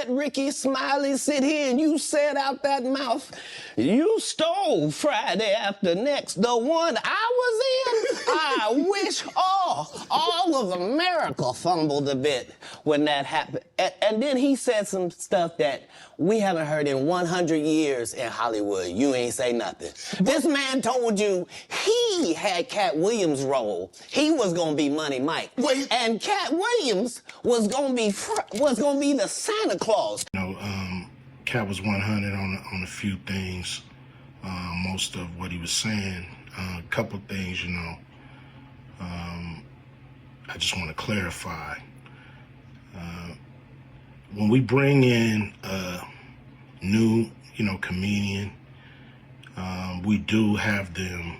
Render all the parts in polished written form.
let Ricky Smiley sit here and you said out that mouth, you stole Friday After Next, the one I was in? I wish all of America fumbled a bit when that happened. And then he said some stuff that we haven't heard in 100 years in Hollywood. You ain't say nothing. This man told you he had Katt Williams' role. He was gonna be Money Mike. Wait. And Katt Williams was gonna be the Santa Claus. You know, Katt was 100 on a few things. Most of what he was saying. A couple things, you know. I just want to clarify. When we bring in a new, comedian, we do have them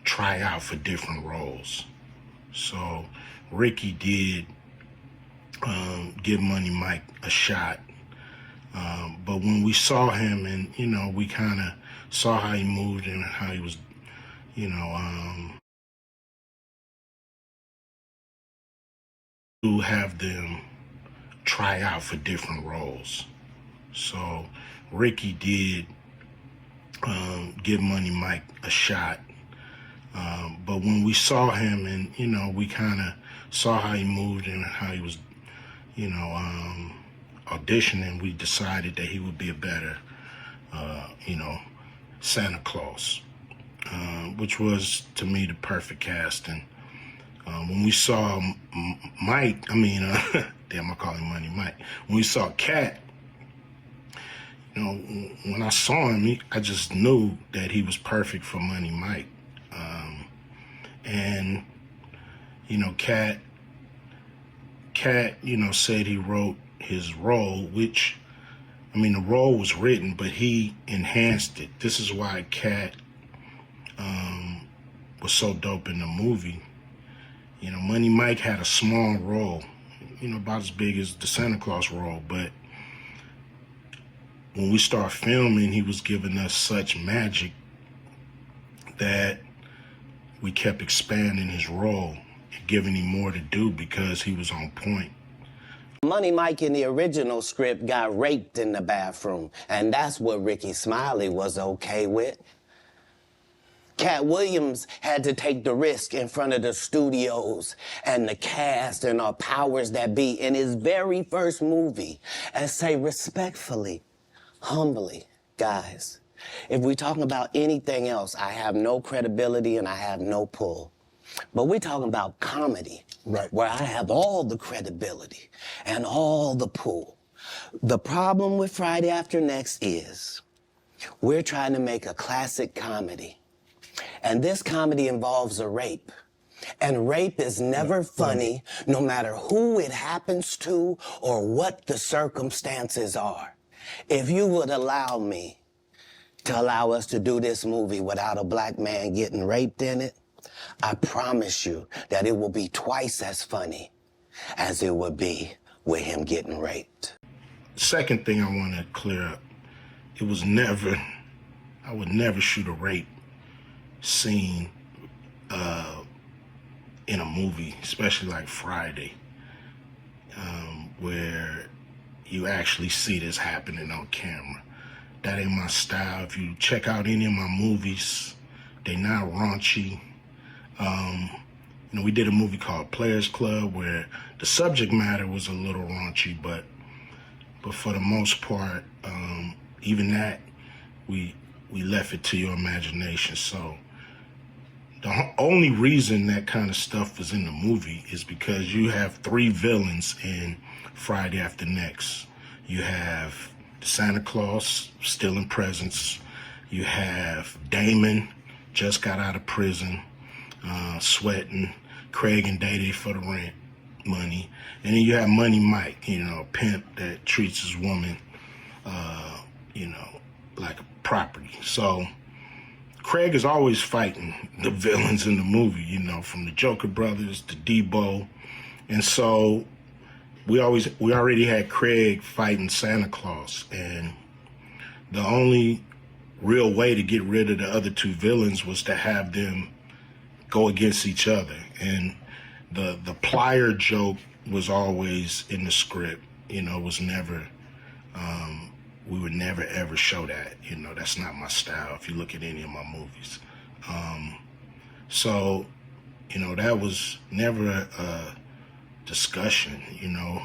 try out for different roles. So Ricky did give Money Mike a shot. But when we saw him and, we kind of saw how he moved and how he was, do have them try out for different roles. So Ricky did give Money Mike a shot. But when we saw him and, we kind of saw how he moved and how he was, auditioning, we decided that he would be a better, Santa Claus, which was, to me, the perfect casting. When we saw Mike, damn, I call him Money Mike. When we saw Katt, when I saw him, I just knew that he was perfect for Money Mike. And, Katt, said he wrote his role, which, the role was written, but he enhanced it. This is why Katt was so dope in the movie. Money Mike had a small role, about as big as the Santa Claus role, but when we start filming, he was giving us such magic that we kept expanding his role and giving him more to do because he was on point. Money Mike in the original script got raped in the bathroom, and that's what Ricky Smiley was okay with. Katt Williams had to take the risk in front of the studios and the cast and our powers that be in his very first movie and say respectfully, humbly, guys, if we're talking about anything else, I have no credibility and I have no pull. But we're talking about comedy, right, where I have all the credibility and all the pull. The problem with Friday After Next is we're trying to make a classic comedy. And this comedy involves a rape. And rape is never funny, no matter who it happens to or what the circumstances are. If you would allow me to allow us to do this movie without a black man getting raped in it, I promise you that it will be twice as funny as it would be with him getting raped. Second thing I want to clear up, I would never shoot a rape scene in a movie, especially like Friday, where you actually see this happening on camera. That ain't my style. If you check out any of my movies, they not raunchy. We did a movie called Players Club where the subject matter was a little raunchy, but for the most part, even that, we left it to your imagination. So the only reason that kind of stuff was in the movie is because you have three villains in Friday After Next. You have Santa Claus stealing presents. You have Damon, just got out of prison, sweating. Craig and Day for the rent money. And then you have Money Mike, a pimp that treats his woman, like a property. So Craig is always fighting the villains in the movie, from the Joker brothers to Debo. And so we already had Craig fighting Santa Claus. And the only real way to get rid of the other two villains was to have them go against each other. And the plier joke was always in the script, was never We would never ever show that. You know, that's not my style. If you look at any of my movies, so you know that was never a discussion. You know,